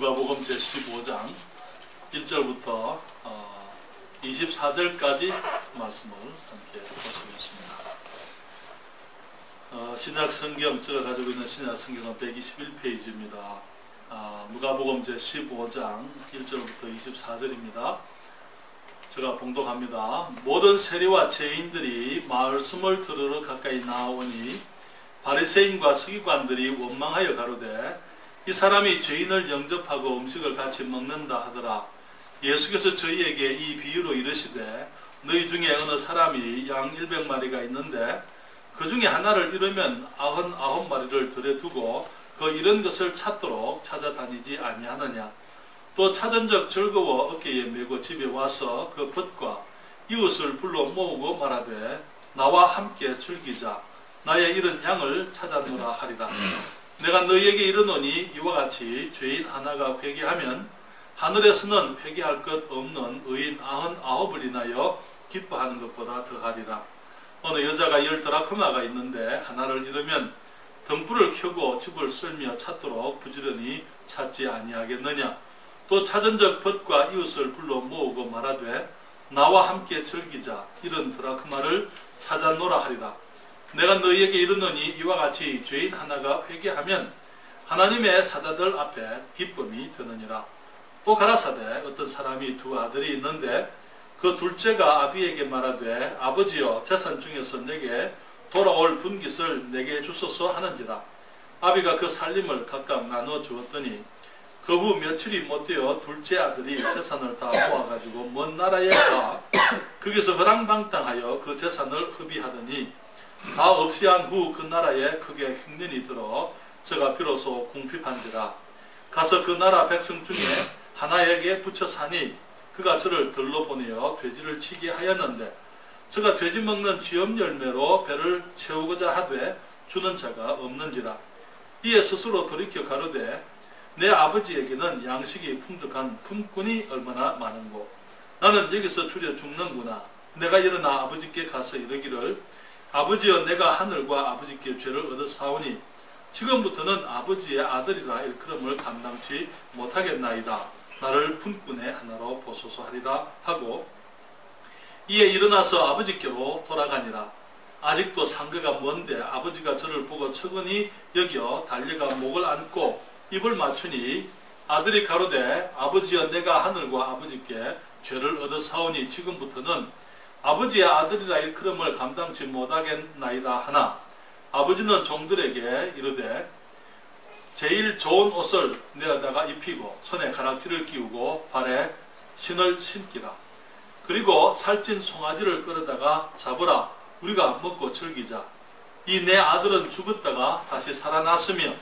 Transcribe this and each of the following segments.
누가복음 제15장 1절부터 24절까지 말씀을 함께 보시겠습니다. 신약성경, 제가 가지고 있는 신약성경은 121페이지입니다. 누가복음 제15장 1절부터 24절입니다. 제가 봉독합니다. 모든 세리와 죄인들이 말씀을 들으러 가까이 나오니 바리새인과 서기관들이 원망하여 가로되 이 사람이 죄인을 영접하고 음식을 같이 먹는다 하더라. 예수께서 저희에게 이 비유로 이르시되 너희 중에 어느 사람이 양 100마리가 있는데 그 중에 하나를 잃으면 99마리를 들여 두고 그 잃은 것을 찾도록 찾아다니지 아니하느냐. 또 찾은 적 즐거워 어깨에 메고 집에 와서 그 벗과 이웃을 불러 모으고 말하되 나와 함께 즐기자. 나의 잃은 양을 찾았노라 하리라. 내가 너희에게 이르노니 이와 같이 죄인 하나가 회개하면 하늘에서는 회개할 것 없는 의인 99을 인하여 기뻐하는 것보다 더하리라. 어느 여자가 10드라크마가 있는데 하나를 잃으면 등불을 켜고 집을 쓸며 찾도록 부지런히 찾지 아니하겠느냐. 또 찾은 적 벗과 이웃을 불러 모으고 말하되 나와 함께 즐기자. 이런 드라크마를 찾았노라 하리라. 내가 너희에게 이르노니 이와 같이 죄인 하나가 회개하면 하나님의 사자들 앞에 기쁨이 되느니라. 또 가라사대 어떤 사람이 두 아들이 있는데 그 둘째가 아비에게 말하되 아버지여 재산 중에서 내게 돌아올 분깃을 내게 주소서 하는지라. 아비가 그 살림을 각각 나눠 주었더니 그 후 며칠이 못되어 둘째 아들이 재산을 다 모아가지고 먼 나라에 가 거기서 허랑방탕하여 그 재산을 흡입하더니 다 없이 한 후 그 나라에 크게 흉년이 들어 저가 비로소 궁핍한지라. 가서 그 나라 백성 중에 하나에게 붙여 사니 그가 저를 들러 보내어 돼지를 치게 하였는데 저가 돼지 먹는 쥐엄 열매로 배를 채우고자 하되 주는 자가 없는지라. 이에 스스로 돌이켜 가로되 내 아버지에게는 양식이 풍족한 품꾼이 얼마나 많은고 나는 여기서 줄여 죽는구나. 내가 일어나 아버지께 가서 이르기를 아버지여 내가 하늘과 아버지께 죄를 얻어사오니 지금부터는 아버지의 아들이라 일컬음을 감당치 못하겠나이다. 나를 품꾼의 하나로 보소서 하리라 하고 이에 일어나서 아버지께로 돌아가니라. 아직도 상거가 먼데 아버지가 저를 보고 측은히 여겨 달려가 목을 안고 입을 맞추니 아들이 가로되 아버지여 내가 하늘과 아버지께 죄를 얻어사오니 지금부터는 아버지의 아들이라 일컬음을 감당치 못하겠나이다 하나 아버지는 종들에게 이르되 제일 좋은 옷을 내어다가 입히고 손에 가락지를 끼우고 발에 신을 신기라. 그리고 살찐 송아지를 끌어다가 잡으라. 우리가 먹고 즐기자. 이 내 아들은 죽었다가 다시 살아났으며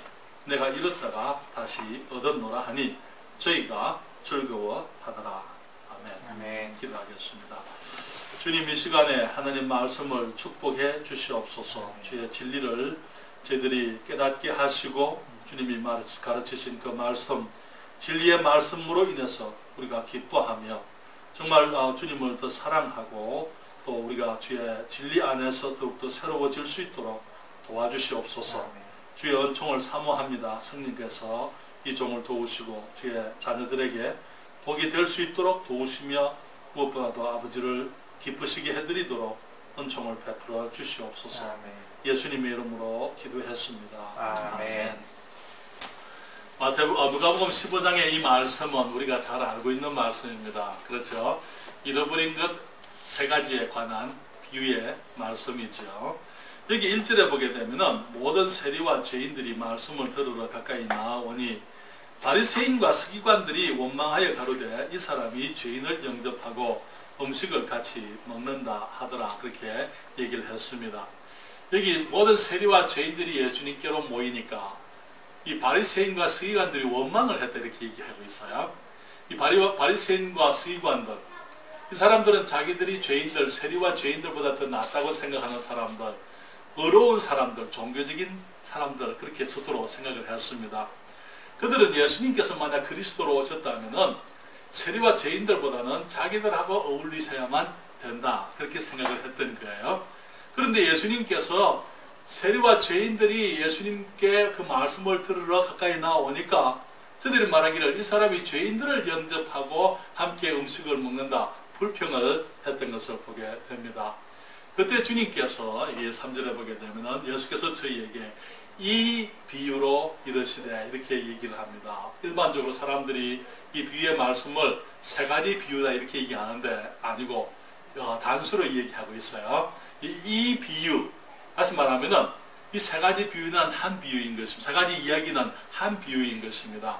내가 잃었다가 다시 얻었노라 하니 저희가 즐거워하더라. 아멘. 아멘. 기도하겠습니다. 주님 이 시간에 하나님 말씀을 축복해 주시옵소서. 주의 진리를 저희들이 깨닫게 하시고 주님이 가르치신 그 말씀 진리의 말씀으로 인해서 우리가 기뻐하며 정말 주님을 더 사랑하고 또 우리가 주의 진리 안에서 더욱더 새로워질 수 있도록 도와주시옵소서. 주의 은총을 사모합니다. 성령께서 이 종을 도우시고 주의 자녀들에게 복이 될 수 있도록 도우시며 무엇보다도 아버지를 기쁘시게 해드리도록 은총을 베풀어 주시옵소서. 아멘. 예수님의 이름으로 기도했습니다. 아멘. 누가복음 15장의 이 말씀은 우리가 잘 알고 있는 말씀입니다. 그렇죠? 잃어버린 것 세 가지에 관한 비유의 말씀이죠. 여기 1절에 보게 되면은 모든 세리와 죄인들이 말씀을 들으러 가까이 나오니 바리새인과 서기관들이 원망하여 가로되 이 사람이 죄인을 영접하고 음식을 같이 먹는다 하더라. 그렇게 얘기를 했습니다. 여기 모든 세리와 죄인들이 예수님께로 모이니까 이 바리새인과 서기관들이 원망을 했다 이렇게 얘기하고 있어요. 이 바리새인과 서기관들 이 사람들은 자기들이 죄인들, 세리와 죄인들보다 더 낫다고 생각하는 사람들, 어려운 사람들, 종교적인 사람들 그렇게 스스로 생각을 했습니다. 그들은 예수님께서 만약 그리스도로 오셨다면은 세리와 죄인들보다는 자기들하고 어울리셔야만 된다 그렇게 생각을 했던 거예요. 그런데 예수님께서 세리와 죄인들이 예수님께 그 말씀을 들으러 가까이 나오니까 저들이 말하기를 이 사람이 죄인들을 영접하고 함께 음식을 먹는다, 불평을 했던 것을 보게 됩니다. 그때 주님께서 이 3절에 보게 되면 예수께서 저희에게 이 비유로 이르시되 이렇게 얘기를 합니다. 일반적으로 사람들이 이 비유의 말씀을 세 가지 비유다 이렇게 얘기하는데 아니고 단수로 얘기하고 있어요. 이 비유, 다시 말하면은 이 세 가지 비유는 한 비유인 것입니다. 세 가지 이야기는 한 비유인 것입니다.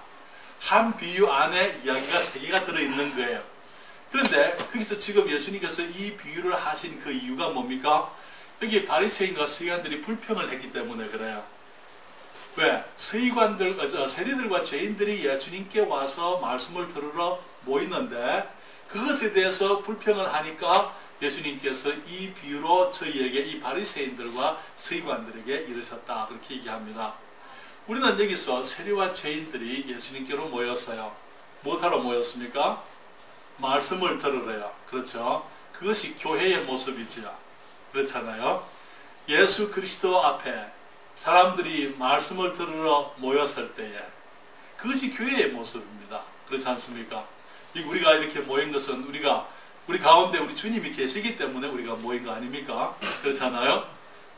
한 비유 안에 이야기가 세 개가 들어있는 거예요. 그런데 거기서 지금 예수님께서 이 비유를 하신 그 이유가 뭡니까? 여기 바리새인과 서기관들이 불평을 했기 때문에 그래요. 왜? 서기관들, 세리들과 죄인들이 예수님께 와서 말씀을 들으러 모이는데 그것에 대해서 불평을 하니까 예수님께서 이 비유로 저희에게 이 바리새인들과 서기관들에게 이르셨다 그렇게 얘기합니다. 우리는 여기서 세리와 죄인들이 예수님께로 모였어요. 무엇하러 모였습니까? 말씀을 들으래요. 그렇죠? 그것이 교회의 모습이죠. 그렇잖아요. 예수 그리스도 앞에 사람들이 말씀을 들으러 모였을 때에 그것이 교회의 모습입니다. 그렇지 않습니까? 우리가 이렇게 모인 것은 우리 가운데 우리 주님이 계시기 때문에 우리가 모인 거 아닙니까? 그렇잖아요.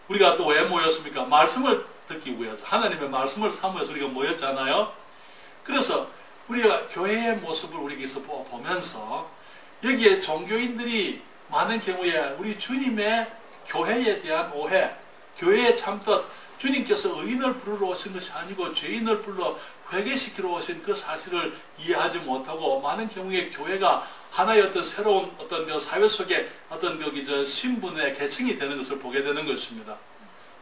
우리가 또 왜 모였습니까? 말씀을 듣기 위해서, 하나님의 말씀을 사모해서 우리가 모였잖아요. 그래서 우리가 교회의 모습을 우리에게서 보면서 여기에 종교인들이 많은 경우에 우리 주님의 교회에 대한 오해, 교회의 참뜻, 주님께서 의인을 부르러 오신 것이 아니고 죄인을 불러 회개시키러 오신 그 사실을 이해하지 못하고 많은 경우에 교회가 하나의 어떤 새로운 어떤 사회 속에 어떤 신분의 계층이 되는 것을 보게 되는 것입니다.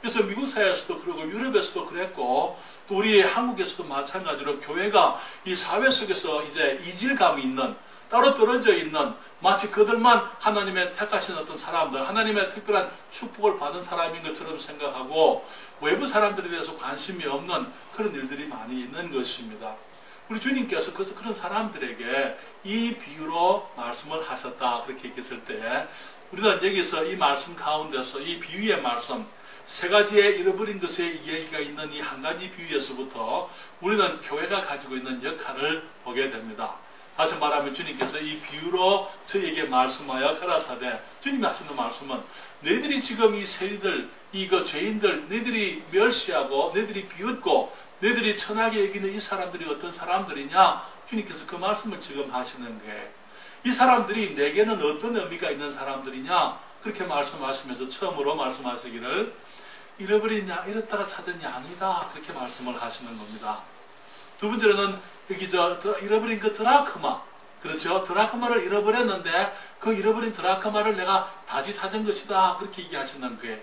그래서 미국 사회에서도 그러고 유럽에서도 그랬고 또 우리 한국에서도 마찬가지로 교회가 이 사회 속에서 이제 이질감이 있는, 따로 떨어져 있는, 마치 그들만 하나님의 택하신 어떤 사람들, 하나님의 특별한 축복을 받은 사람인 것처럼 생각하고 외부 사람들에 대해서 관심이 없는 그런 일들이 많이 있는 것입니다. 우리 주님께서 그런 사람들에게 이 비유로 말씀을 하셨다 그렇게 얘기했을 때 우리는 여기서 이 말씀 가운데서 이 비유의 말씀, 세 가지의 잃어버린 것의 이야기가 있는 이 한 가지 비유에서부터 우리는 교회가 가지고 있는 역할을 보게 됩니다. 다시 말하면 주님께서 이 비유로 저희에게 말씀하여 가라사대, 주님이 하시는 말씀은 너희들이 지금 이 세리들, 죄인들, 너희들이 멸시하고 너희들이 비웃고 너희들이 천하게 여기는 이 사람들이 어떤 사람들이냐? 주님께서 그 말씀을 지금 하시는 거예요. 이 사람들이 내게는 어떤 의미가 있는 사람들이냐? 그렇게 말씀하시면서 처음으로 말씀하시기를 잃어버린 양, 잃었다가 찾은 양이다. 그렇게 말씀을 하시는 겁니다. 두 번째로는 여기 잃어버린 그 드라크마. 그렇죠? 드라크마를 잃어버렸는데 그 잃어버린 드라크마를 내가 다시 찾은 것이다. 그렇게 얘기하시는 거예요.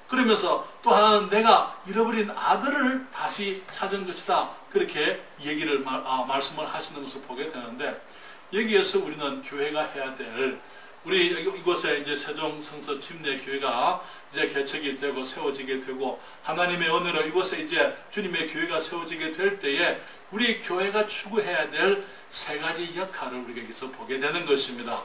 그러면서 또 하나는 내가 잃어버린 아들을 다시 찾은 것이다. 그렇게 얘기를 말씀을 하시는 것을 보게 되는데 여기에서 우리는 교회가 해야 될 우리 이곳에 이제 세종 성서 침례 교회가 이제 개척이 되고 세워지게 되고 하나님의 은혜로 이곳에 이제 주님의 교회가 세워지게 될 때에 우리 교회가 추구해야 될 세 가지 역할을 우리가 여기서 보게 되는 것입니다.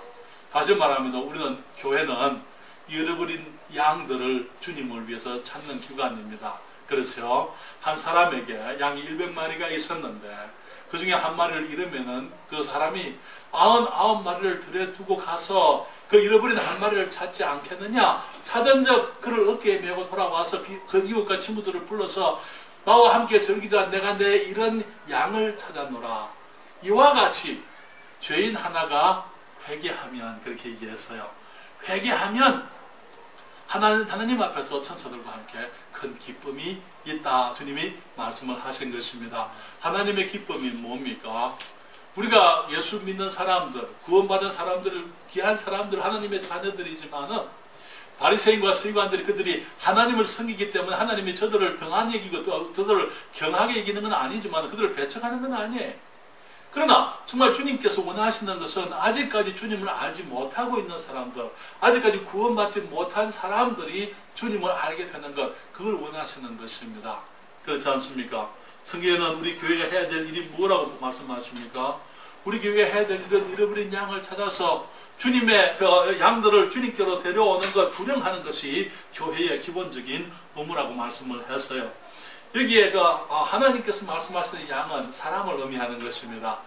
다시 말하면 우리는 교회는 잃어버린 양들을 주님을 위해서 찾는 기관입니다. 그렇죠? 한 사람에게 양이 100마리가 있었는데 그 중에 한 마리를 잃으면은 그 사람이 99마리를 들여 두고 가서 그 잃어버린 한 마리를 찾지 않겠느냐? 찾은 적 그를 어깨에 메고 돌아와서 그 이웃과 친구들을 불러서 나와 함께 즐기자. 내가 내 잃은 양을 찾았노라. 이와 같이 죄인 하나가 회개하면 그렇게 얘기했어요. 회개하면 하나님 앞에서 천사들과 함께 큰 기쁨이 있다. 주님이 말씀을 하신 것입니다. 하나님의 기쁨이 뭡니까? 우리가 예수 믿는 사람들, 구원받은 사람들, 귀한 사람들, 하나님의 자녀들이지만은 바리새인과 서기관들이 그들이 하나님을 섬기기 때문에 하나님이 저들을 등한히 여기고 또 저들을 경하게 여기는 건 아니지만 그들을 배척하는 건 아니에요. 그러나 정말 주님께서 원하시는 것은 아직까지 주님을 알지 못하고 있는 사람들, 아직까지 구원받지 못한 사람들이 주님을 알게 되는 것, 그걸 원하시는 것입니다. 그렇지 않습니까? 성경에는 우리 교회가 해야 될 일이 뭐라고 말씀하십니까? 우리 교회가 해야 될 일은 잃어버린 양을 찾아서 주님의 그 양들을 주님께로 데려오는 것, 구령하는 것이 교회의 기본적인 의무라고 말씀을 했어요. 여기에 하나님께서 말씀하시는 양은 사람을 의미하는 것입니다.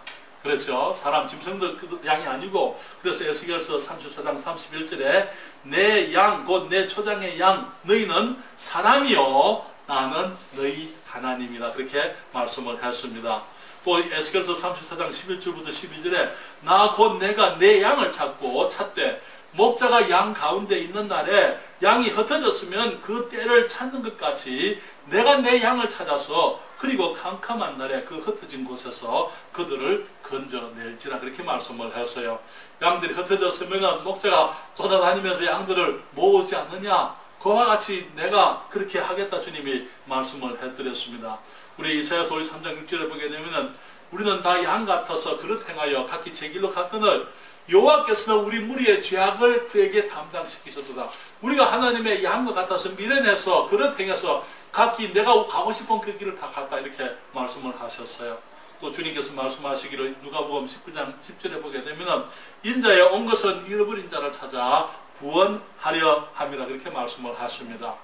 그렇죠. 사람, 짐승들 그 양이 아니고, 그래서 에스겔서 34장 31절에 내 양, 곧 내 초장의 양, 너희는 사람이요 나는 너희 하나님이라 그렇게 말씀을 했습니다. 또 에스겔서 34장 11절부터 12절에 나 곧 내가 내 양을 찾되 목자가 양 가운데 있는 날에 양이 흩어졌으면 그 떼를 찾는 것 같이 내가 내 양을 찾아서 그리고 캄캄한 날에 그 흩어진 곳에서 그들을 건져낼지라 그렇게 말씀을 했어요. 양들이 흩어졌으면 목자가 쫓아다니면서 양들을 모으지 않느냐, 그와 같이 내가 그렇게 하겠다 주님이 말씀을 해드렸습니다. 우리 이사야서 53장 6절에 보게 되면은 우리는 다 양 같아서 그릇 행하여 각기 제 길로 갔거늘 여호와께서는 우리 무리의 죄악을 그에게 담당시키셨도다. 우리가 하나님의 양과 같아서 미련해서 그릇 행해서 각기 내가 가고 싶은 그 길을 다 갔다 이렇게 말씀을 하셨어요. 또 주님께서 말씀하시기를 누가복음 19장 10절에 보게 되면은 인자에 온 것은 잃어버린 자를 찾아 구원하려 함이라 그렇게 말씀을 하십니다.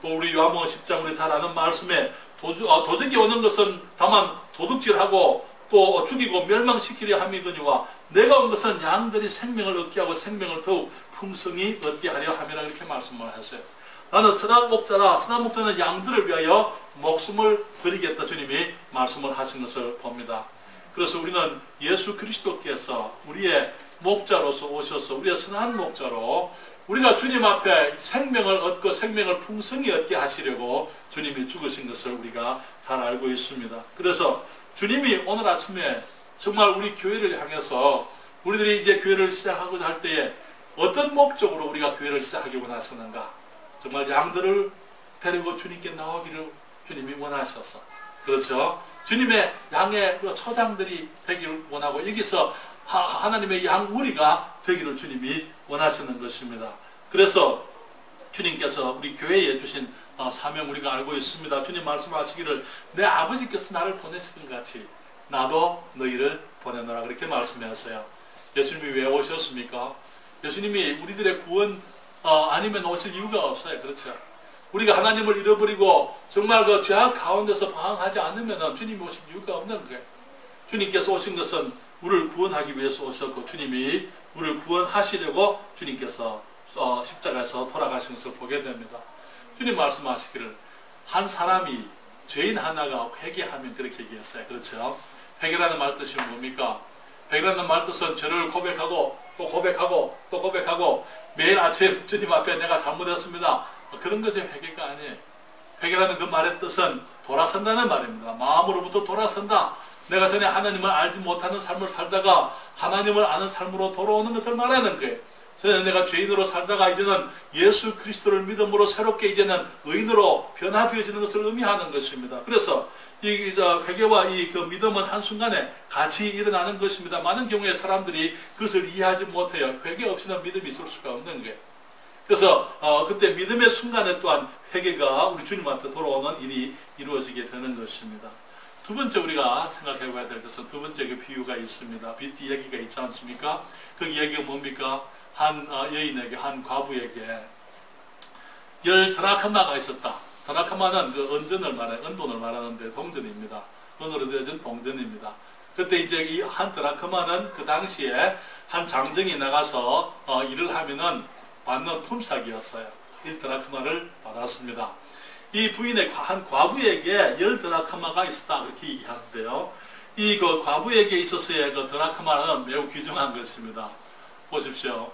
또 우리 요한복음 10장 우리 잘 아는 말씀에 도적이 오는 것은 다만 도둑질하고 또 죽이고 멸망시키려 함이거니와 내가 온 것은 양들이 생명을 얻게 하고 생명을 더욱 풍성히 얻게 하려 함이라 이렇게 말씀을 하세요. 나는 선한 목자라, 선한 목자는 양들을 위하여 목숨을 드리겠다 주님이 말씀을 하신 것을 봅니다. 그래서 우리는 예수 그리스도께서 우리의 목자로서 오셔서 우리의 선한 목자로 우리가 주님 앞에 생명을 얻고 생명을 풍성히 얻게 하시려고 주님이 죽으신 것을 우리가 잘 알고 있습니다. 그래서 주님이 오늘 아침에 정말 우리 교회를 향해서 우리들이 이제 교회를 시작하고자 할 때에 어떤 목적으로 우리가 교회를 시작하기 원하셨는가? 정말 양들을 데리고 주님께 나오기를 주님이 원하셔서, 그렇죠? 주님의 양의 처장들이 되기를 원하고 여기서 하나님의 양 우리가 되기를 주님이 원하시는 것입니다. 그래서 주님께서 우리 교회에 주신 사명 우리가 알고 있습니다. 주님 말씀하시기를 내 아버지께서 나를 보내신 것 같이 나도 너희를 보내노라 그렇게 말씀하셨어요. 예수님이 왜 오셨습니까? 예수님이 우리들의 구원 아니면 오실 이유가 없어요. 그렇죠? 우리가 하나님을 잃어버리고 정말 그 죄악 가운데서 방황하지 않으면 주님이 오실 이유가 없는 거예요. 주님께서 오신 것은 우리를 구원하기 위해서 오셨고 주님이 우리를 구원하시려고 주님께서 십자가에서 돌아가신 것을 보게 됩니다. 주님 말씀하시기를 한 사람이 죄인 하나가 회개하면 그렇게 얘기했어요. 그렇죠? 회개라는 말 뜻이 뭡니까? 회개라는 말 뜻은 죄를 고백하고 또 고백하고 또 고백하고 매일 아침 주님 앞에 내가 잘못했습니다. 그런 것이 회개가 아니에요. 회개라는 그 말의 뜻은 돌아선다는 말입니다. 마음으로부터 돌아선다. 내가 전에 하나님을 알지 못하는 삶을 살다가 하나님을 아는 삶으로 돌아오는 것을 말하는 거예요. 전에 내가 죄인으로 살다가 이제는 예수 그리스도를 믿음으로 새롭게 이제는 의인으로 변화되어지는 것을 의미하는 것입니다. 그래서 이 회개와 그 믿음은 한순간에 같이 일어나는 것입니다. 많은 경우에 사람들이 그것을 이해하지 못해요. 회개 없이는 믿음이 있을 수가 없는 거예요. 그래서 그때 믿음의 순간에 또한 회개가 우리 주님 앞에 돌아오는 일이 이루어지게 되는 것입니다. 두 번째 우리가 생각해 봐야 될 것은 두 번째 그 비유가 있습니다. 빚 이야기가 있지 않습니까? 그 이야기가 뭡니까? 한 여인에게, 한 과부에게 10드라크마가 있었다. 드라크마는 그 은돈을 말하는데 동전입니다. 은으로 되어진 동전입니다. 그때 이제 이 한 드라크마는 그 당시에 한 장정이 나가서 일을 하면은 받는 품삯이었어요. 1드라크마를 받았습니다. 이 부인의 한 과부에게 10드라크마가 있었다 그렇게 얘기하는데요. 이 그 과부에게 있어서의 그 드라크마는 매우 귀중한 것입니다. 보십시오.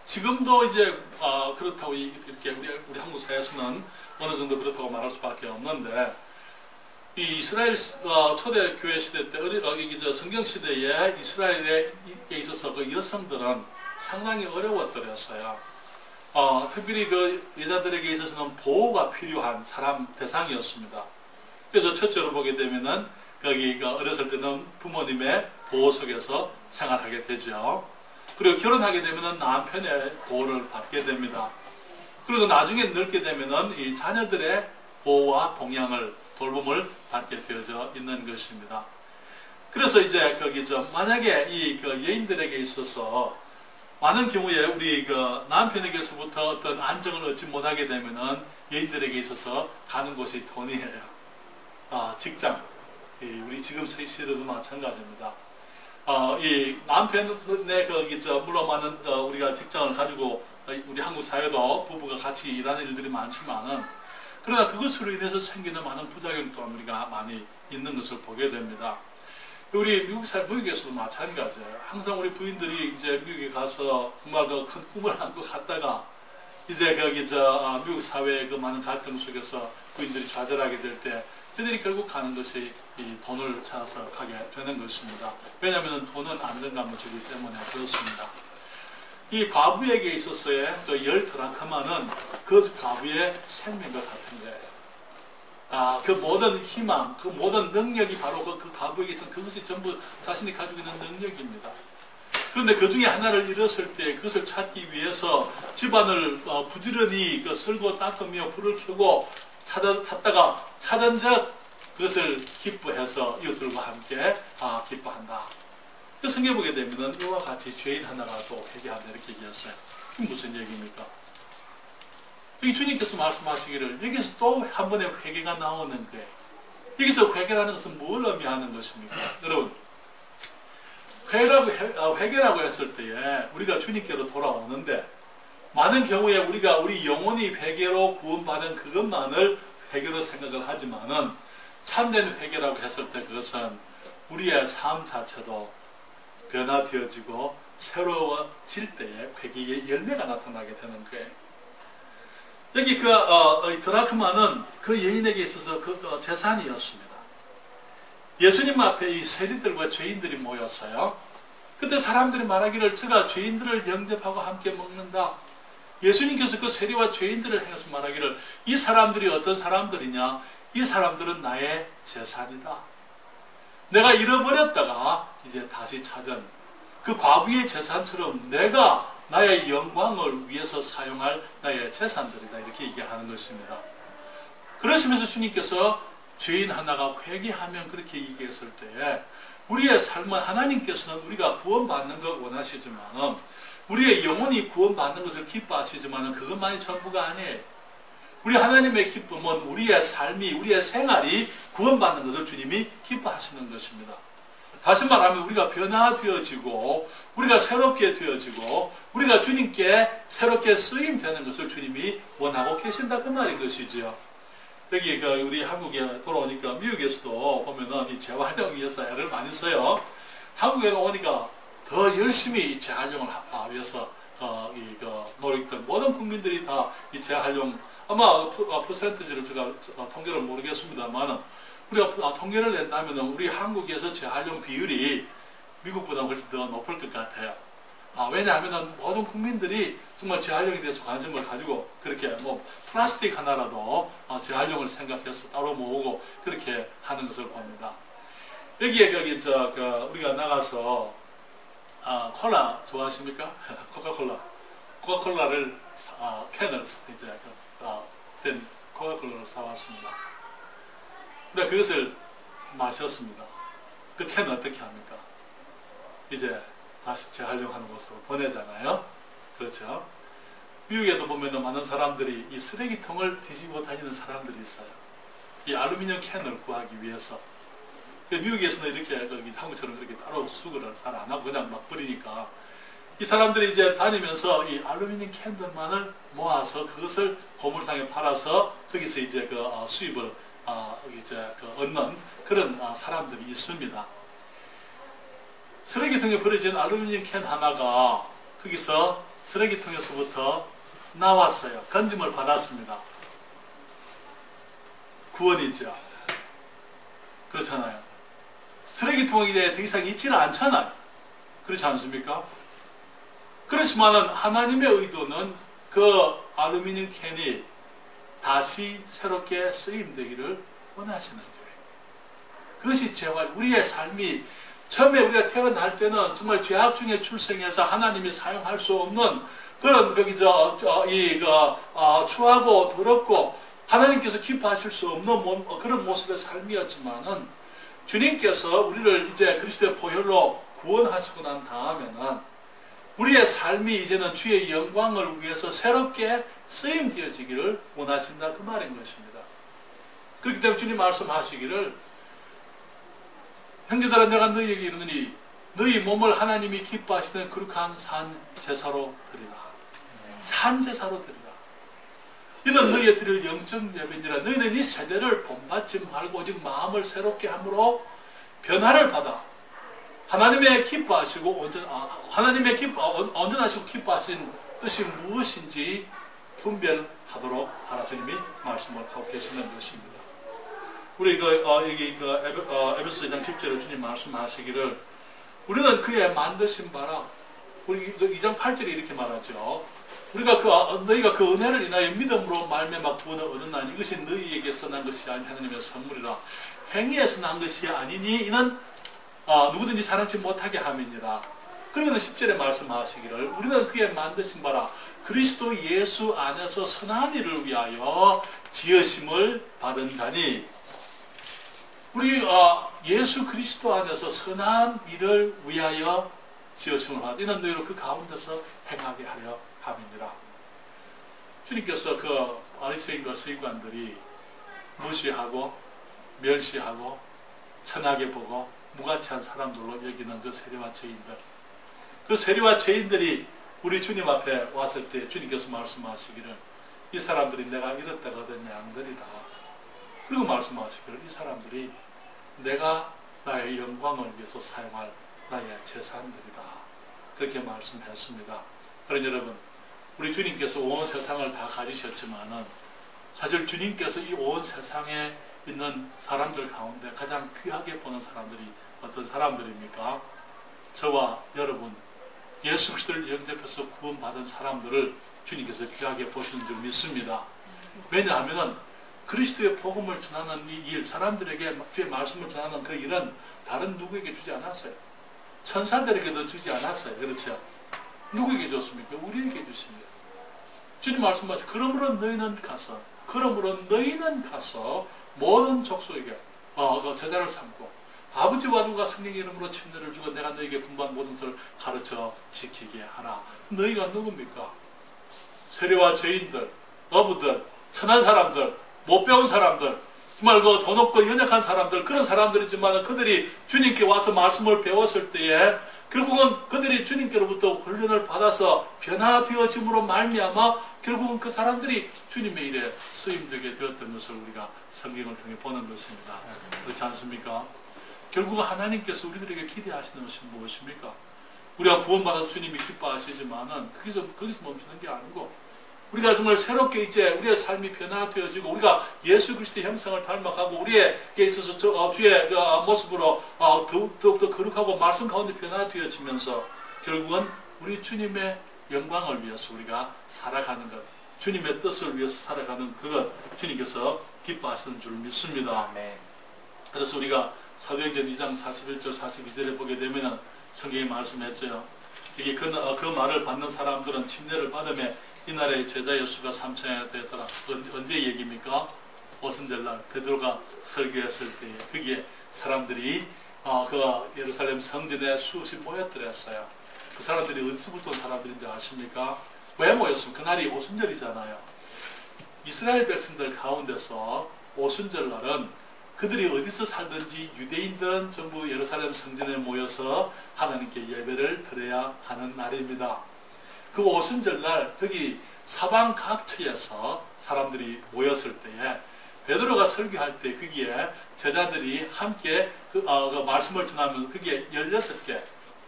지금도 이제 그렇다고 이렇게 우리 한국 사회에서는 어느 정도 그렇다고 말할 수밖에 없는데 이 이스라엘 초대 교회 시대 때 성경 시대에 이스라엘에 있어서 그 여성들은 상당히 어려웠더랬어요. 특별히 그 여자들에게 있어서는 보호가 필요한 대상이었습니다. 그래서 첫째로 보게 되면은 거기가 어렸을 때는 부모님의 보호 속에서 생활하게 되죠. 그리고 결혼하게 되면은 남편의 보호를 받게 됩니다. 그리고 나중에 늙게 되면은 이 자녀들의 보호와 봉양을 돌봄을 받게 되어져 있는 것입니다. 그래서 이제 만약에 이 그 여인들에게 있어서 많은 경우에 우리 그 남편에게서부터 어떤 안정을 얻지 못하게 되면은 여인들에게 있어서 가는 곳이 돈이에요. 직장. 우리 지금 시대도 마찬가지입니다. 이 남편의 물론 많은 우리가 직장을 가지고 우리 한국 사회도 부부가 같이 일하는 일들이 많지만은 그러나 그것으로 인해서 생기는 많은 부작용 또한 우리가 많이 있는 것을 보게 됩니다. 우리 미국에서도 마찬가지예요. 항상 우리 부인들이 이제 미국에 가서 정말 그 큰 꿈을 안고 갔다가 이제 미국 사회의 그 많은 갈등 속에서 부인들이 좌절하게 될 때 그들이 결국 가는 것이 이 돈을 찾아서 가게 되는 것입니다. 왜냐하면 돈은 안정감을 주기 때문에 그렇습니다. 이 과부에게 있어서의 그 10드라크마는 그 과부의 생명과 같은 거예요. 그 모든 희망, 그 모든 능력이 바로 그 과부에게 있어서 그것이 전부 자신이 가지고 있는 능력입니다. 그런데 그 중에 하나를 잃었을 때 그것을 찾기 위해서 집안을 부지런히 쓸고 닦으며 불을 켜고 찾다가 찾은 적 그것을 기뻐해서 이웃들과 함께 기뻐한다. 그 성경 보게 되면은 이와 같이 죄인 하나가 또 회개한다 이렇게 얘기했어요. 그게 무슨 얘기입니까? 여기 주님께서 말씀하시기를 여기서 또 한 번의 회개가 나오는 거예요. 여기서 회개라는 것은 뭘 의미하는 것입니까? 여러분 회개라고 했을 때에 우리가 주님께로 돌아오는데 많은 경우에 우리가 우리 영혼이 회개로 구원받은 그것만을 회개로 생각을 하지만은 참된 회개라고 했을 때 그것은 우리의 삶 자체도 변화되어지고 새로워질 때에 회개의 열매가 나타나게 되는 거예요. 여기 드라크마는 그 여인에게 있어서 그 재산이었습니다. 예수님 앞에 이 세리들과 죄인들이 모였어요. 그때 사람들이 말하기를 제가 죄인들을 영접하고 함께 먹는다. 예수님께서 그 세리와 죄인들을 향해서 말하기를 이 사람들이 어떤 사람들이냐? 이 사람들은 나의 재산이다. 내가 잃어버렸다가 이제 다시 찾은 그 과부의 재산처럼 내가 나의 영광을 위해서 사용할 나의 재산들이다. 이렇게 얘기하는 것입니다. 그러시면서 주님께서 죄인 하나가 회개하면 그렇게 얘기했을 때에 우리의 삶은 하나님께서는 우리가 구원받는 걸 원하시지만 우리의 영혼이 구원받는 것을 기뻐하시지만 그것만이 전부가 아니에요. 우리 하나님의 기쁨은 우리의 삶이 우리의 생활이 구원받는 것을 주님이 기뻐하시는 것입니다. 다시 말하면 우리가 변화되어지고 우리가 새롭게 되어지고 우리가 주님께 새롭게 쓰임되는 것을 주님이 원하고 계신다 그 말인 것이죠. 여기 우리 한국에 돌아오니까 미국에서도 보면은 이 재활용 위해서 애를 많이 써요. 한국에 오니까 더 열심히 재활용을 위해서 노력들 모든 국민들이 다 이 재활용 아마 퍼센티지를 제가 통계를 모르겠습니다만 우리가 통계를 낸다면 우리 한국에서 재활용 비율이 미국보다 훨씬 더 높을 것 같아요. 왜냐하면 모든 국민들이 정말 재활용에 대해서 관심을 가지고 그렇게 플라스틱 하나라도 재활용을 생각해서 따로 모으고 그렇게 하는 것을 봅니다. 여기에 우리가 나가서 콜라 좋아하십니까? 코카콜라를 캔을 이제 된 코카콜라를 사왔습니다. 근데 그것을 마셨습니다. 그 캔은 어떻게 합니까? 이제 다시 재활용하는 곳으로 보내잖아요. 그렇죠? 미국에도 보면 많은 사람들이 이 쓰레기통을 뒤집어 다니는 사람들이 있어요. 이 알루미늄 캔을 구하기 위해서. 미국에서는 이렇게 한국처럼 그렇게 따로 수거를 잘 안 하고 그냥 막 버리니까 이 사람들이 이제 다니면서 이 알루미늄 캔들만을 모아서 그것을 고물상에 팔아서 거기서 이제 수입을 얻는 그런 사람들이 있습니다. 쓰레기통에 버려진 알루미늄 캔 하나가 거기서 쓰레기통에서부터 나왔어요. 건짐을 받았습니다. 구원이죠. 그렇잖아요. 쓰레기통에 더 이상 있지는 않잖아요. 그렇지 않습니까? 그렇지만은 하나님의 의도는 그 알루미늄 캔이 다시 새롭게 쓰임되기를 원하시는 거예요. 그것이 재활, 우리의 삶이 처음에 우리가 태어날 때는 정말 죄악 중에 출생해서 하나님이 사용할 수 없는 그런 추하고 더럽고 하나님께서 기뻐하실 수 없는 그런 모습의 삶이었지만은 주님께서 우리를 이제 그리스도의 보혈로 구원하시고 난 다음에는 우리의 삶이 이제는 주의 영광을 위해서 새롭게 쓰임되어지기를 원하신다 그 말인 것입니다. 그렇기 때문에 주님 말씀하시기를 형제들아 내가 너희에게 이르노니 너희 몸을 하나님이 기뻐하시는 거룩한 산 제사로 드리라. 산 제사로 드리라. 이는 너희의 드릴 영적 예배니라. 너희는 이 세대를 본받지 말고 오직 마음을 새롭게 함으로 변화를 받아 하나님의 기뻐하시고 온전하시고 기뻐하신 뜻이 무엇인지 분별하도록 하라. 주님이 말씀을 하고 계시는 것입니다. 우리 여기 에베소서 2장 10절에 주님 말씀하시기를 우리는 그의 만드신 바라. 우리 2장 8절에 이렇게 말하죠. 너희가 그 은혜를 인하여 믿음으로 말미암아 구원을 얻었나니 이것이 너희에게서 난 것이 아니 하나님의 선물이라. 행위에서 난 것이 아니니 이는 누구든지 사랑치 못하게 함이니라. 그러면 10절에 말씀하시기를 우리는 그의 만드신 바라 그리스도 예수 안에서 선한 일을 위하여 지으심을 받은 자니. 우리 예수 그리스도 안에서 선한 일을 위하여 지으심을 받은 이는 너희로 그 가운데서 행하게 하려 함이니라. 주님께서 그 바리새인과 서기관들이 무시하고 멸시하고 천하게 보고 무가치한 사람들로 여기는 그 세리와 죄인들, 그 세리와 죄인들이 우리 주님 앞에 왔을 때 주님께서 말씀하시기를 이 사람들이 내가 이렇다가 얻은 양들이다. 그리고 말씀하시기를 이 사람들이 내가 나의 영광을 위해서 사용할 나의 재산들이다. 그렇게 말씀했습니다. 그러나 여러분, 우리 주님께서 온 세상을 다 가지셨지만은 사실 주님께서 이 온 세상에 있는 사람들 가운데 가장 귀하게 보는 사람들이 어떤 사람들입니까? 저와 여러분, 예수 그리스도를 영접해서 구원받은 사람들을 주님께서 귀하게 보시는 줄 믿습니다. 왜냐하면 그리스도의 복음을 전하는 이 일, 사람들에게 주의 말씀을 전하는 그 일은 다른 누구에게 주지 않았어요. 천사들에게도 주지 않았어요. 그렇죠? 누구에게 줬습니까? 우리에게 주십니다. 주님 말씀하시죠. 그러므로 너희는 가서 모든 족속에게 제자를 삼고 아버지와 아들과 성령의 이름으로 침례를 주고 내가 너희에게 분부한 모든 것을 가르쳐 지키게 하라. 너희가 누굽니까? 세리와 죄인들, 어부들, 천한 사람들, 못 배운 사람들, 정말 그 돈 없고 연약한 사람들, 그런 사람들이지만 그들이 주님께 와서 말씀을 배웠을 때에 결국은 그들이 주님께로부터 훈련을 받아서 변화되어짐으로 말미암아 결국은 그 사람들이 주님의 일에 쓰임되게 되었던 것을 우리가 성경을 통해 보는 것입니다. 그렇지 않습니까? 결국은 하나님께서 우리들에게 기대하시는 것이 무엇입니까? 우리가 구원받아서 주님이 기뻐하시지만은 거기서 멈추는 게 아니고 우리가 정말 새롭게 이제 우리의 삶이 변화되어지고 우리가 예수 그리스도의 형상을 닮아가고 우리에게 있어서 주의 모습으로 더욱더 거룩하고 말씀 가운데 변화되어지면서 결국은 우리 주님의 영광을 위해서 우리가 살아가는 것, 주님의 뜻을 위해서 살아가는 그것 주님께서 기뻐하시는 줄 믿습니다. 그래서 우리가 사도행전 2장 41절 42절에 보게 되면 성경이 말씀했죠. 여기 그 말을 받는 사람들은 침례를 받으며 이날에 제자의 수가 3천여나 되었더라. 언제 얘기입니까? 오순절날 베드로가 설교했을 때에 거기에 사람들이 그 예루살렘 성전에 수없이 모였더랬어요. 그 사람들이 어디서부터 온 사람들인지 아십니까? 왜 모였습니까? 그날이 오순절이잖아요. 이스라엘 백성들 가운데서 오순절날은 그들이 어디서 살든지 유대인들은 전부 예루살렘 성전에 모여서 하나님께 예배를 드려야 하는 날입니다. 그 오순절날 거기 사방 각처에서 사람들이 모였을 때에 베드로가 설교할 때 거기에 제자들이 함께 그 말씀을 전하면 거기에 16개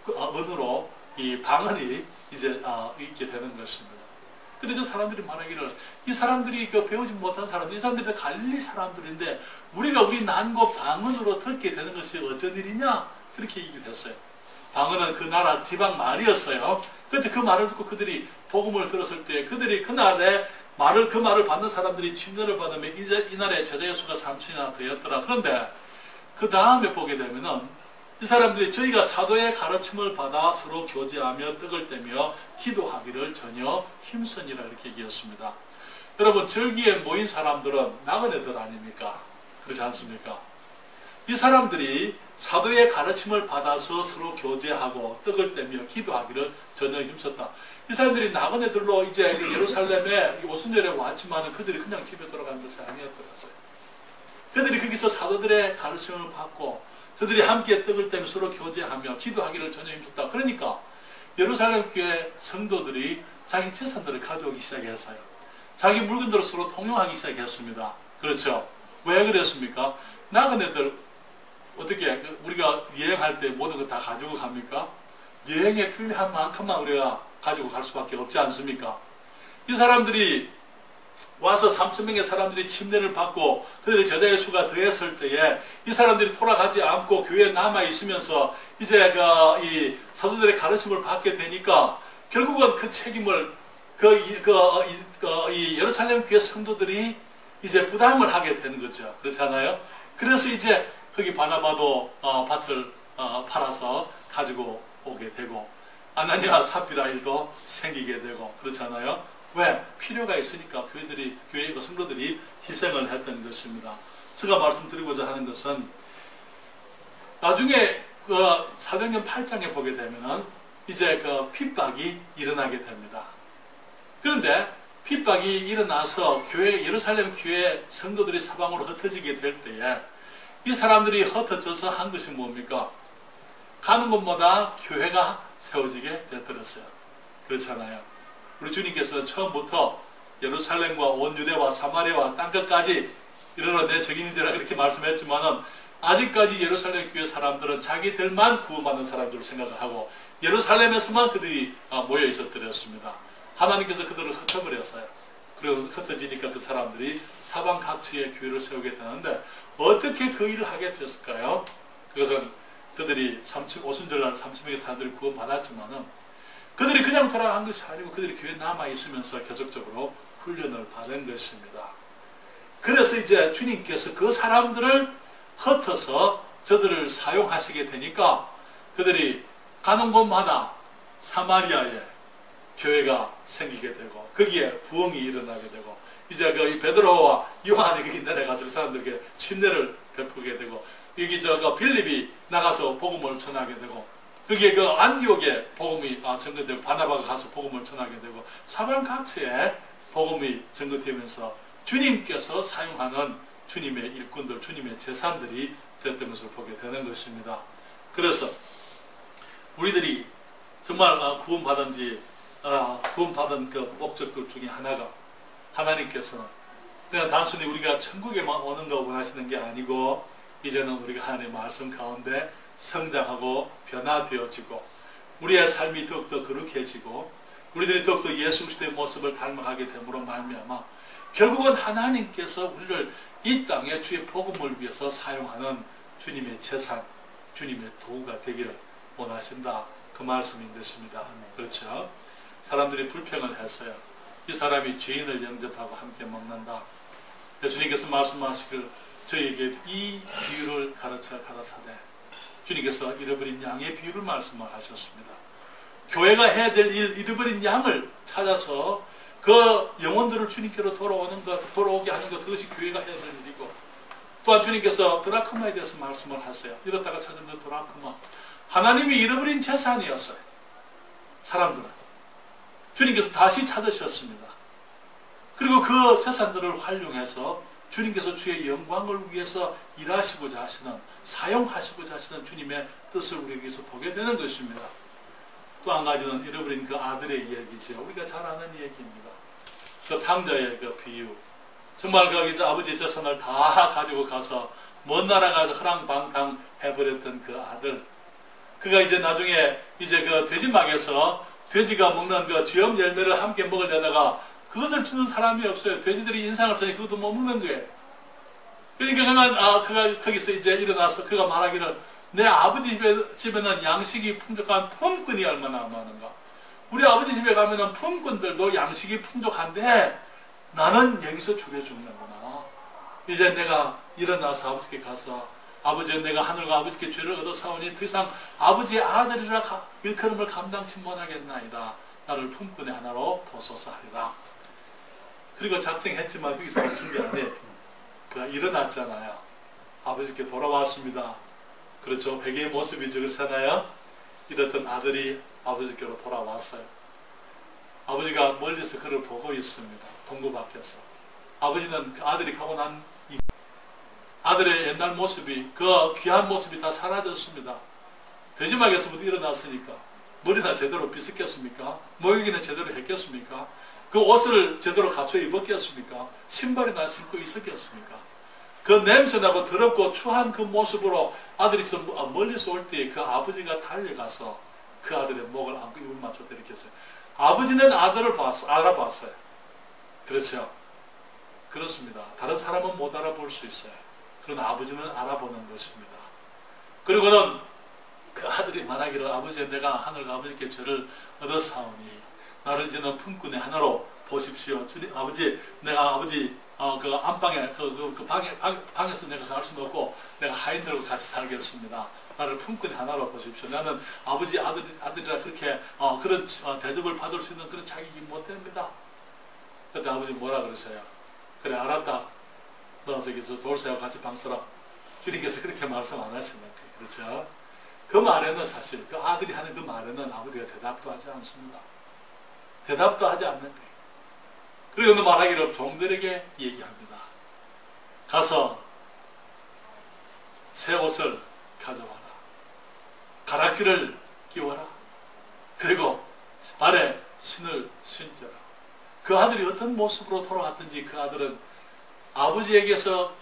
언어로 이 방언이 이제 있게 되는 것입니다. 근데 그 사람들이 말하기를 이 사람들이 배우지 못한 사람들, 이 사람들이 갈릴리 사람들인데 우리 난고 방언으로 듣게 되는 것이 어쩐 일이냐? 그렇게 얘기를 했어요. 방언은 그 나라 지방 말이었어요. 그런데 그 말을 듣고 그들이 복음을 들었을 때 그들이 그날에 그 말을 받는 사람들이 침례를 받으면 이제 이날에 제자의 수가 3천이나 되었더라. 그런데 그 다음에 보게 되면은 이 사람들이 저희가 사도의 가르침을 받아 서로 교제하며 떡을 떼며 기도하기를 전혀 힘쓰니라 이렇게 얘기했습니다. 여러분 절기에 모인 사람들은 나그네들 아닙니까? 그렇지 않습니까? 이 사람들이 사도의 가르침을 받아서 서로 교제하고 떡을 떼며 기도하기를 전혀 힘썼다. 이 사람들이 나그네들로 이제 예루살렘에 오순절에 왔지만 그들이 그냥 집에 돌아가는 것이 아니었더랬어요. 그들이 거기서 사도들의 가르침을 받고 저들이 함께 떡을 떼며 서로 교제하며 기도하기를 전혀 힘썼다. 그러니까 예루살렘 교회 성도들이 자기 재산들을 가져오기 시작했어요. 자기 물건들을 서로 통용하기 시작했습니다. 그렇죠? 왜 그랬습니까? 나그네들 어떻게 우리가 여행할 때 모든 걸 다 가지고 갑니까? 여행에 필요한 만큼만 우리가 가지고 갈 수밖에 없지 않습니까? 이 사람들이 와서 3,000명의 사람들이 침례를 받고 그들의 제자의 수가 더했을 때에 이 사람들이 돌아가지 않고 교회에 남아 있으면서 이제 이 사도들의 가르침을 받게 되니까 결국은 그 책임을 이 예루살렘 교회 성도들이 이제 부담을 하게 되는 거죠. 그렇잖아요. 그래서 이제 거기 바나바도 밭을 팔아서 가지고 오게 되고 아나니아 삽비라 일도 생기게 되고 그렇잖아요. 왜? 필요가 있으니까 교회 성도들이 희생을 했던 것입니다. 제가 말씀드리고자 하는 것은 나중에 사도행전 8장에 보게 되면은 이제 핍박이 일어나게 됩니다. 그런데 핍박이 일어나서 예루살렘 교회 성도들이 사방으로 흩어지게 될 때에 이 사람들이 흩어져서 한 것이 뭡니까? 가는 곳마다 교회가 세워지게 되었어요. 그렇잖아요. 우리 주님께서 처음부터 예루살렘과 온 유대와 사마리아와 땅끝까지 이르러 내 증인이되라 그렇게 말씀했지만은 아직까지 예루살렘 교회 사람들은 자기들만 구원받는 사람들을 생각을 하고 예루살렘에서만 그들이 모여 있었더랬습니다. 하나님께서 그들을 흩어버렸어요. 그리고 흩어지니까 그 사람들이 사방 각지에 교회를 세우게 되는데 어떻게 그 일을 하게 되었을까요? 그것은 그들이 오순절날 3,000명의 사람들이 구원받았지만은 그들이 그냥 돌아간 것이 아니고 그들이 교회에 남아있으면서 계속적으로 훈련을 받은 것입니다. 그래서 이제 주님께서 그 사람들을 흩어서 저들을 사용하시게 되니까 그들이 가는 곳마다 사마리아에 교회가 생기게 되고 거기에 부흥이 일어나게 되고 이제 이 베드로와 요한이 거기 내려가서 사람들에게 침례를 베푸게 되고 여기 빌립이 나가서 복음을 전하게 되고 거기에 안디옥에 복음이 전거되고 바나바가 가서 복음을 전하게 되고 사방 각지에 복음이 전거되면서 주님께서 사용하는 주님의 일꾼들, 주님의 재산들이 됐던 것을 보게 되는 것입니다. 그래서 우리들이 정말 구원받은 그 목적들 중에 하나가 하나님께서 그냥 단순히 우리가 천국에만 오는 거 원하시는 게 아니고 이제는 우리가 하나님의 말씀 가운데 성장하고 변화되어지고 우리의 삶이 더욱더 거룩해지고 우리들이 더욱더 예수 그리스도의 모습을 닮아가게 됨으로 말미암아 결국은 하나님께서 우리를 이 땅에 주의 복음을 위해서 사용하는 주님의 재산, 주님의 도구가 되기를 원하신다. 그 말씀인 것입니다. 그렇죠? 사람들이 불평을 했어요. 이 사람이 죄인을 영접하고 함께 먹는다. 예수님께서 말씀하시길 저에게 이 비유를 가르쳐가라사대 주님께서 잃어버린 양의 비유를 말씀을 하셨습니다. 교회가 해야 될 일, 잃어버린 양을 찾아서 그 영혼들을 주님께로 돌아오게 하는 것, 그것이 교회가 해야 될 일이고 또한 주님께서 드라크마에 대해서 말씀을 하세요. 이렇다가 찾은 그 드라크마 하나님이 잃어버린 재산이었어요. 사람들은 주님께서 다시 찾으셨습니다. 그리고 그 재산들을 활용해서 주님께서 주의 영광을 위해서 일하시고자 하시는, 사용하시고자 하시는 주님의 뜻을 우리 위해서 보게 되는 것입니다. 또 한 가지는 잃어버린 그 아들의 이야기죠. 우리가 잘 아는 이야기입니다. 그 탕자의 그 비유. 정말 그 아버지의 재산을 다 가지고 가서 먼 나라 가서 허랑방탕 해버렸던 그 아들. 그가 이제 나중에 이제 그 돼지막에서 돼지가 먹는 그 쥐엄 열매를 함께 먹으려다가 그것을 주는 사람이 없어요. 돼지들이 인상을 쓰니 그것도 못 먹는 거예요. 그러니까 그가 거기서 이제 일어나서 그가 말하기를 내 아버지 집에는 양식이 풍족한 품꾼이 얼마나 많은가. 우리 아버지 집에 가면은 품꾼들도 양식이 풍족한데 나는 여기서 죽여주는구나. 이제 내가 일어나서 아버지께 가서 아버지 내가 하늘과 아버지께 죄를 얻어 사오니 더 이상 아버지의 아들이라 일컬음을 감당치 못하겠나이다. 나를 품꾼의 하나로 보소서 하리라. 그리고 작정했지만 여기서 맞춘 게 아니에요. 그가 일어났잖아요. 아버지께 돌아왔습니다. 그렇죠. 회개의 모습이죠. 그렇잖아요. 이랬던 아들이 아버지께로 돌아왔어요. 아버지가 멀리서 그를 보고 있습니다. 동구 밖에서. 아버지는 그 아들이 가고 난 아들의 옛날 모습이, 그 귀한 모습이 다 사라졌습니다. 돼지막에서부터 일어났으니까 머리나 제대로 빗었겠습니까? 목욕이나 제대로 했겠습니까? 그 옷을 제대로 갖춰 입었겠습니까? 신발이나 신고 있었겠습니까? 그 냄새나고 더럽고 추한 그 모습으로 아들이 멀리서 올 때 그 아버지가 달려가서 그 아들의 목을 안고 입을 맞춰 때리겠어요. 아버지는 아들을 알아봤어요. 그렇죠? 그렇습니다. 다른 사람은 못 알아볼 수 있어요. 그러나 아버지는 알아보는 것입니다. 그리고는 그 아들이 말하기를 아버지 내가 하늘과 아버지께 죄를 얻었사오니 나를 이제는 품꾼의 하나로 보십시오. 주님 아버지 내가 아버지 그 안방에 그 방에서 내가 갈 수는 없고 내가 하인들과 같이 살겠습니다. 나를 품꾼의 하나로 보십시오. 나는 아버지 아들이라 그렇게 그런 대접을 받을 수 있는 그런 자격이 못 됩니다. 그때 아버지 뭐라 그러세요? 그래 알았다. 너 저기서 돌쇠와 같이 방 써라. 주님께서 그렇게 말씀 안 하시는 거예요. 그렇죠? 그 말에는 사실 그 아들이 하는 그 말에는 아버지가 대답도 하지 않습니다. 대답도 하지 않는 거예요. 그리고 말하기를 종들에게 얘기합니다. 가서 새 옷을 가져와라. 가락지를 끼워라. 그리고 발에 신을 신겨라. 그 아들이 어떤 모습으로 돌아왔든지 그 아들은 아버지에게서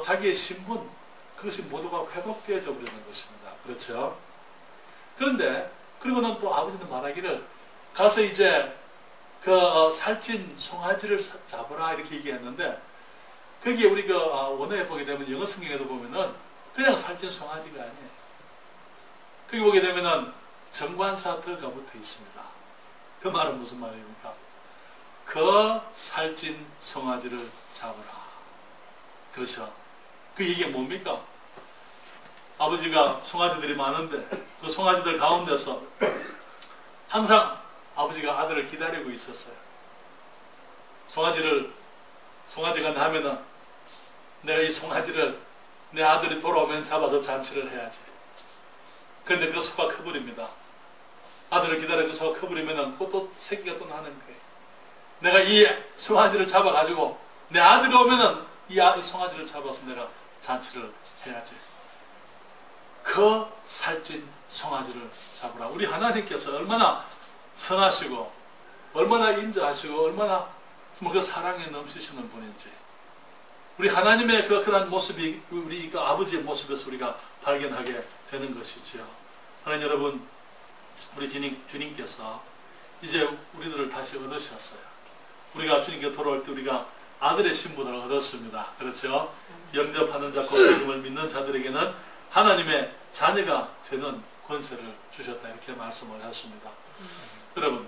자기의 신분 그것이 모두가 회복되어져 버리는 것입니다. 그렇죠? 그런데 그리고는 또 아버지는 말하기를 가서 이제 그 살찐 송아지를 잡으라 이렇게 얘기했는데 거기에 우리 그 원어에 보게 되면 영어 성경에도 보면은 그냥 살찐 송아지가 아니에요. 거기 보게 되면은 정관사터가 붙어 있습니다. 그 말은 무슨 말입니까? 그 살찐 송아지를 잡으라. 그렇죠? 그 얘기가 뭡니까? 아버지가 송아지들이 많은데 그 송아지들 가운데서 항상 아버지가 아들을 기다리고 있었어요. 송아지가 나면은 내가 이 송아지를 내 아들이 돌아오면 잡아서 잔치를 해야지. 그런데 그 소가 커버립니다. 아들을 기다려도 소가 커버리면은 그것도 새끼가 또 나는 거예요. 내가 이 송아지를 잡아가지고 내 아들이 오면은 이 송아지를 잡아서 내가 잔치를 해야지. 그 살찐 송아지를 잡으라. 우리 하나님께서 얼마나 선하시고 얼마나 인자하시고 얼마나 그 사랑에 넘치시는 분인지 우리 하나님의 그런 모습이 우리 그 아버지의 모습에서 우리가 발견하게 되는 것이지요. 하나님 여러분, 우리 주님께서 이제 우리들을 다시 얻으셨어요. 우리가 주님께 돌아올 때 우리가 아들의 신분을 얻었습니다. 그렇죠? 영접하는 자, 곧 주님을 믿는 자들에게는 하나님의 자녀가 되는 권세를 주셨다 이렇게 말씀을 했습니다. 여러분,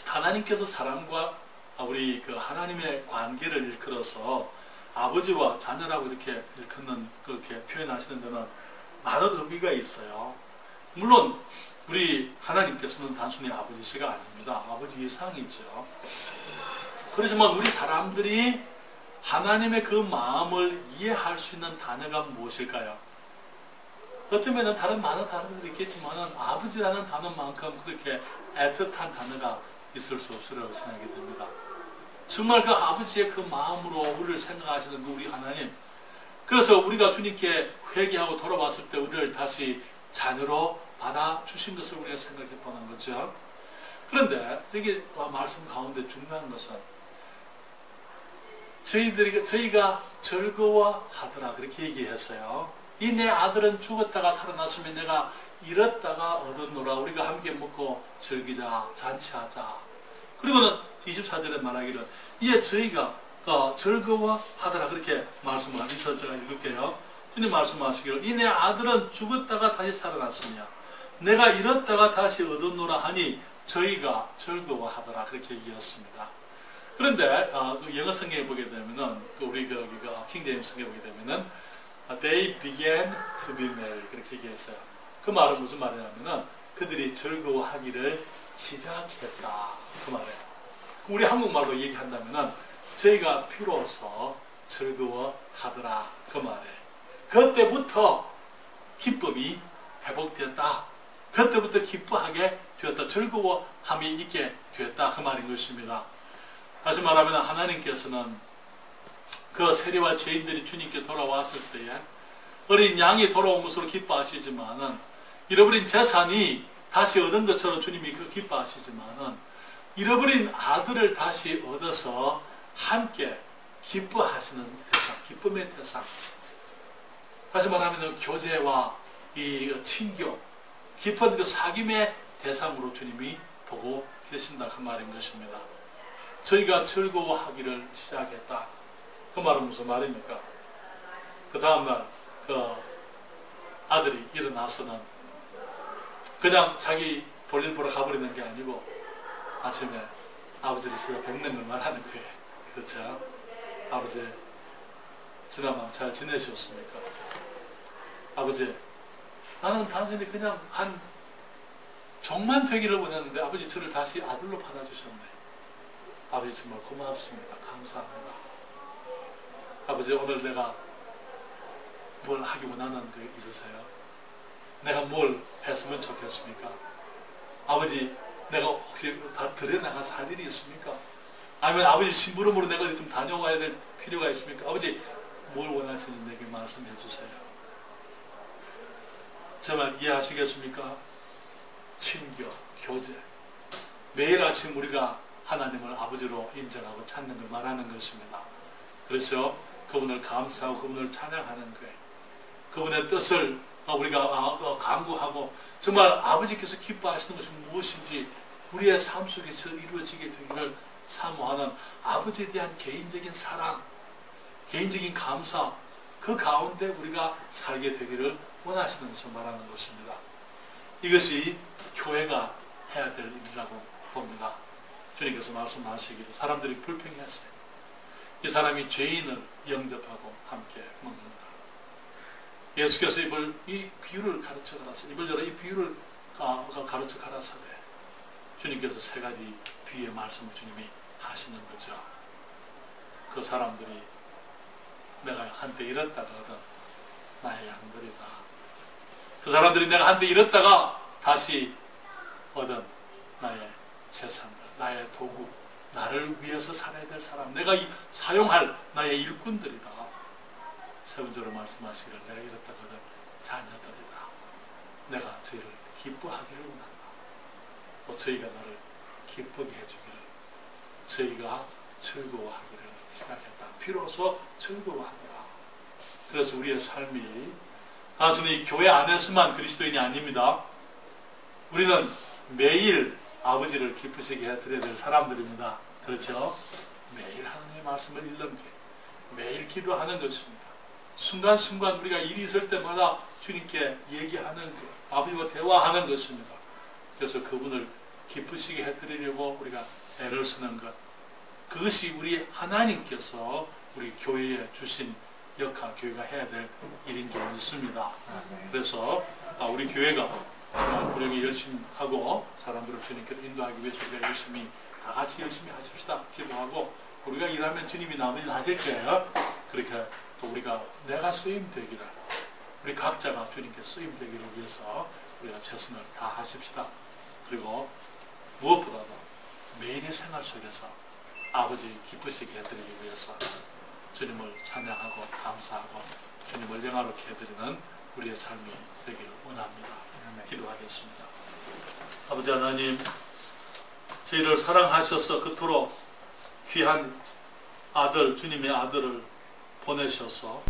하나님께서 사람과 우리 그 하나님의 관계를 일컬어서 아버지와 자녀라고 이렇게 일컫는 그렇게 표현하시는 데는 많은 의미가 있어요. 물론 우리 하나님께서는 단순히 아버지시가 아닙니다. 아버지 이상이죠. 그렇지만 우리 사람들이 하나님의 그 마음을 이해할 수 있는 단어가 무엇일까요? 어쩌면 많은 단어들이 있겠지만 아버지라는 단어만큼 그렇게 애틋한 단어가 있을 수 없으리라고 생각이 됩니다. 정말 그 아버지의 그 마음으로 우리를 생각하시는 그 우리 하나님, 그래서 우리가 주님께 회개하고 돌아왔을 때 우리를 다시 자녀로 받아주신 것을 우리가 생각해 보는 거죠. 그런데 여기 말씀 가운데 중요한 것은 저희가 즐거워하더라 그렇게 얘기했어요. 이 내 아들은 죽었다가 살아났으면 내가 잃었다가 얻었노라. 우리가 함께 먹고 즐기자, 잔치하자. 그리고는 24절에 말하기를 이에 저희가 즐거워하더라 그렇게 말씀을 하시죠. 제가 읽을게요. 주님 말씀하시기를 이 내 아들은 죽었다가 다시 살아났으며 내가 잃었다가 다시 얻었노라 하니 저희가 즐거워하더라 그렇게 얘기했습니다. 그런데 그 영어 성경에 보게 되면은 우리 킹제임스 성경에 보게 되면은 they began to be merry 그렇게 얘기했어요. 그 말은 무슨 말이냐면은 그들이 즐거워하기를 시작했다 그 말이에요. 우리 한국말로 얘기한다면은 저희가 비로소 즐거워하더라 그 말이에요. 그때부터 기쁨이 회복되었다. 그때부터 기뻐하게 되었다. 즐거워함이 있게 되었다. 그 말인 것입니다. 다시 말하면 하나님께서는 그 세리와 죄인들이 주님께 돌아왔을 때에 어린 양이 돌아온 것으로 기뻐하시지만은, 잃어버린 재산이 다시 얻은 것처럼 주님이 기뻐하시지만은, 잃어버린 아들을 다시 얻어서 함께 기뻐하시는 대상, 기쁨의 대상. 다시 말하면 교제와 이 친교, 깊은 그 사귐의 대상으로 주님이 보고 계신다. 그 말인 것입니다. 저희가 즐거워하기를 시작했다. 그 말은 무슨 말입니까? 그 다음날 그 아들이 일어나서는 그냥 자기 볼일 보러 가버리는 게 아니고 아침에 아버지를 제가 뵙는 걸 말하는 거예요. 그렇죠? 아버지, 지난밤 잘 지내셨습니까? 아버지, 나는 단순히 그냥 한 종만 되기를 원했는데 아버지 저를 다시 아들로 받아주셨네. 아버지 정말 고맙습니다. 감사합니다. 아버지, 오늘 내가 뭘 하기 원하는 게 있으세요? 내가 뭘 했으면 좋겠습니까? 아버지, 내가 혹시 다 들에 나가서 할 일이 있습니까? 아니면 아버지 심부름으로 내가 좀 다녀와야 될 필요가 있습니까? 아버지, 뭘 원하시는지 내게 말씀해 주세요. 정말 이해하시겠습니까? 친교, 교제. 매일 아침 우리가 하나님을 아버지로 인정하고 찾는 걸 말하는 것입니다. 그래서 그분을 감사하고 그분을 찬양하는 거예요. 그분의 뜻을 우리가 강구하고, 정말 아버지께서 기뻐하시는 것이 무엇인지 우리의 삶 속에서 이루어지게 되기를 사모하는 아버지에 대한 개인적인 사랑, 개인적인 감사, 그 가운데 우리가 살게 되기를 원하시는 것을 말하는 것입니다. 이것이 교회가 해야 될 일이라고 봅니다. 주님께서 말씀하시기를 사람들이 불평했어요. 이 사람이 죄인을 영접하고 함께 먹는다. 예수께서 이 비유를 가르쳐 가라사, 입을 열어 이 비유를 가르쳐 가라사대. 주님께서 세 가지 비유의 말씀을 주님이 하시는 거죠. 그 사람들이 내가 한때 잃었다가 얻은 나의 양들이다. 그 사람들이 내가 한때 잃었다가 다시 얻은 나의 재산들, 나의 도구, 나를 위해서 살아야 될 사람, 내가 사용할 나의 일꾼들이다. 세 번째로 말씀하시기를 내가 잃었다가 얻은 자녀들이다. 내가 저희를 기뻐하기를 원한다. 또 저희가 나를 기쁘게 해주기를, 저희가 즐거워하기를 시작했다. 비로소 즐거워하더라. 그래서 우리의 삶이 단순히 교회 안에서만 그리스도인이 아닙니다. 우리는 매일 아버지를 기쁘시게 해드려야 될 사람들입니다. 그렇죠? 매일 하나님의 말씀을 읽는 게, 매일 기도하는 것입니다. 순간순간 우리가 일이 있을 때마다 주님께 얘기하는 것, 아버지와 대화하는 것입니다. 그래서 그분을 기쁘시게 해드리려고 우리가 애를 쓰는 것, 그것이 우리 하나님께서 우리 교회에 주신 역할, 교회가 해야 될 일인 줄 믿습니다. 그래서 우리 교회가 정말 우리 열심히 하고 사람들을 주님께로 인도하기 위해서 우리가 열심히 다 같이 열심히 하십시다. 기도하고 우리가 일하면 주님이 나머지는 하실 거예요. 그렇게 또 우리가 내가 쓰임 되기를, 우리 각자가 주님께 쓰임 되기를 위해서 우리가 최선을 다하십시다. 그리고 무엇보다도 매일의 생활 속에서 아버지 기쁘시게 해드리기 위해서 주님을 찬양하고 감사하고 주님을 영화롭게 해드리는 우리의 삶이 되기를 원합니다. 기도하겠습니다. 아버지 하나님, 저희를 사랑하셔서 그토록 귀한 아들, 주님의 아들을 보내셔서